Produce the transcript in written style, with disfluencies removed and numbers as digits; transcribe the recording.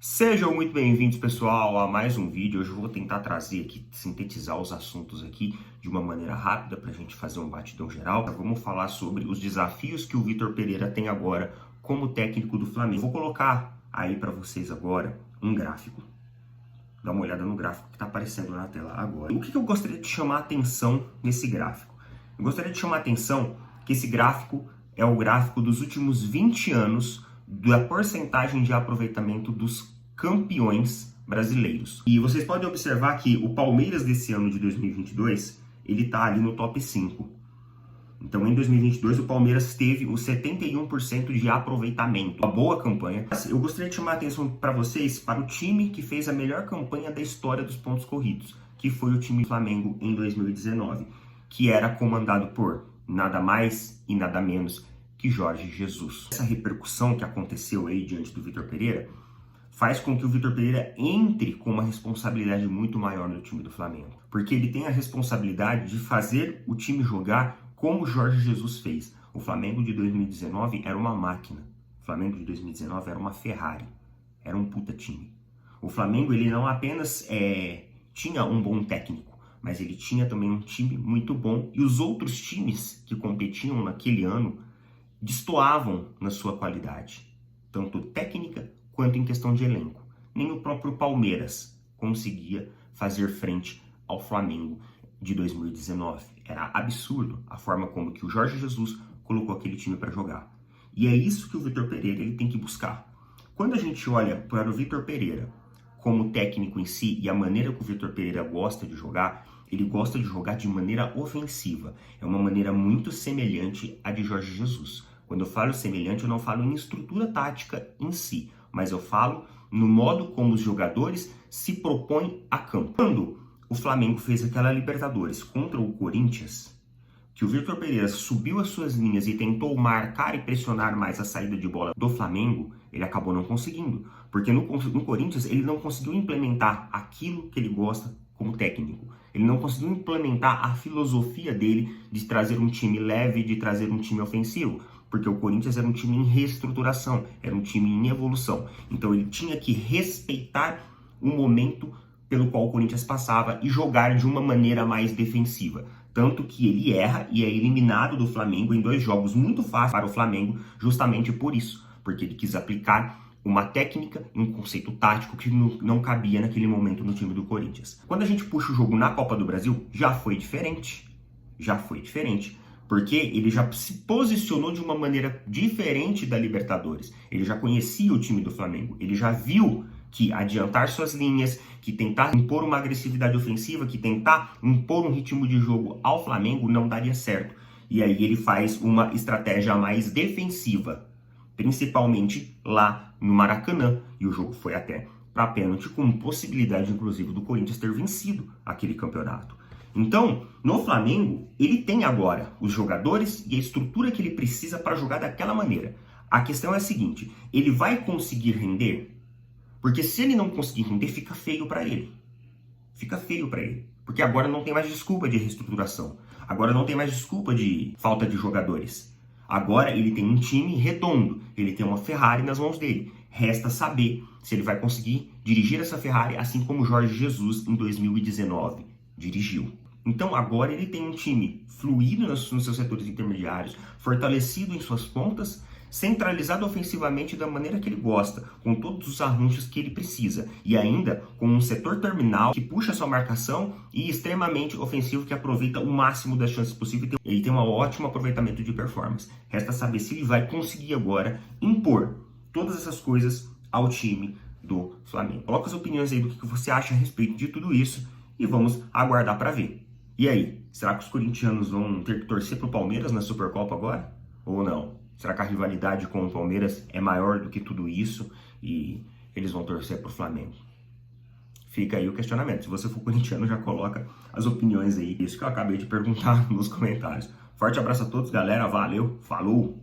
Sejam muito bem-vindos, pessoal, a mais um vídeo. Hoje eu vou tentar trazer aqui, sintetizar os assuntos aqui de uma maneira rápida para a gente fazer um batidão geral. Vamos falar sobre os desafios que o Vitor Pereira tem agora como técnico do Flamengo. Vou colocar aí para vocês agora um gráfico. Dá uma olhada no gráfico que está aparecendo na tela agora. O que eu gostaria de chamar a atenção nesse gráfico? Eu gostaria de chamar a atenção que esse gráfico é o gráfico dos últimos 20 anos da porcentagem de aproveitamento dos campeões brasileiros. E vocês podem observar que o Palmeiras desse ano de 2022, ele está ali no top 5. Então, em 2022, o Palmeiras teve os 71% de aproveitamento. Uma boa campanha. Eu gostaria de chamar a atenção para vocês para o time que fez a melhor campanha da história dos pontos corridos, que foi o time do Flamengo em 2019, que era comandado por nada mais e nada menos que Jorge Jesus. Essa repercussão que aconteceu aí diante do Vitor Pereira faz com que o Vitor Pereira entre com uma responsabilidade muito maior no time do Flamengo. Porque ele tem a responsabilidade de fazer o time jogar como Jorge Jesus fez. O Flamengo de 2019 era uma máquina. O Flamengo de 2019 era uma Ferrari. Era um puta time. O Flamengo, ele não apenas tinha um bom técnico, mas ele tinha também um time muito bom. E os outros times que competiam naquele ano destoavam na sua qualidade, tanto técnica quanto em questão de elenco. Nem o próprio Palmeiras conseguia fazer frente ao Flamengo de 2019. Era absurdo a forma como que o Jorge Jesus colocou aquele time para jogar. E é isso que o Vitor Pereira ele tem que buscar. Quando a gente olha para o Vitor Pereira como técnico em si e a maneira que o Vitor Pereira gosta de jogar, ele gosta de jogar de maneira ofensiva. É uma maneira muito semelhante à de Jorge Jesus. Quando eu falo semelhante, eu não falo em estrutura tática em si, mas eu falo no modo como os jogadores se propõem a campo. Quando o Flamengo fez aquela Libertadores contra o Corinthians, que o Vitor Pereira subiu as suas linhas e tentou marcar e pressionar mais a saída de bola do Flamengo, ele acabou não conseguindo. Porque no Corinthians ele não conseguiu implementar aquilo que ele gosta como técnico. Ele não conseguiu implementar a filosofia dele de trazer um time leve, de trazer um time ofensivo. Porque o Corinthians era um time em reestruturação, era um time em evolução. Então ele tinha que respeitar o momento pelo qual o Corinthians passava e jogar de uma maneira mais defensiva. Tanto que ele erra e é eliminado do Flamengo em 2 jogos muito fáceis para o Flamengo, justamente por isso. Porque ele quis aplicar uma técnica e um conceito tático que não cabia naquele momento no time do Corinthians. Quando a gente puxa o jogo na Copa do Brasil, já foi diferente. Já foi diferente. Porque ele já se posicionou de uma maneira diferente da Libertadores. Ele já conhecia o time do Flamengo. Ele já viu que adiantar suas linhas, que tentar impor uma agressividade ofensiva, que tentar impor um ritmo de jogo ao Flamengo não daria certo. E aí ele faz uma estratégia mais defensiva, principalmente lá no Maracanã. E o jogo foi até para pênalti, com possibilidade, inclusive, do Corinthians ter vencido aquele campeonato. Então, no Flamengo, ele tem agora os jogadores e a estrutura que ele precisa para jogar daquela maneira. A questão é a seguinte, ele vai conseguir render? Porque se ele não conseguir render, fica feio para ele. Fica feio para ele. Porque agora não tem mais desculpa de reestruturação. Agora não tem mais desculpa de falta de jogadores. Agora ele tem um time redondo. Ele tem uma Ferrari nas mãos dele. Resta saber se ele vai conseguir dirigir essa Ferrari assim como Jorge Jesus em 2019 dirigiu. Então agora ele tem um time fluido nos seus setores intermediários, fortalecido em suas pontas, centralizado ofensivamente da maneira que ele gosta, com todos os arranjos que ele precisa, e ainda com um setor terminal que puxa sua marcação e extremamente ofensivo que aproveita o máximo das chances possíveis. Ele tem um ótimo aproveitamento de performance. Resta saber se ele vai conseguir agora impor todas essas coisas ao time do Flamengo. Coloca as opiniões aí do que você acha a respeito de tudo isso e vamos aguardar para ver. E aí, será que os corintianos vão ter que torcer pro Palmeiras na Supercopa agora? Ou não? Será que a rivalidade com o Palmeiras é maior do que tudo isso e eles vão torcer pro Flamengo? Fica aí o questionamento. Se você for corintiano, já coloca as opiniões aí. Isso que eu acabei de perguntar nos comentários. Forte abraço a todos, galera. Valeu, falou!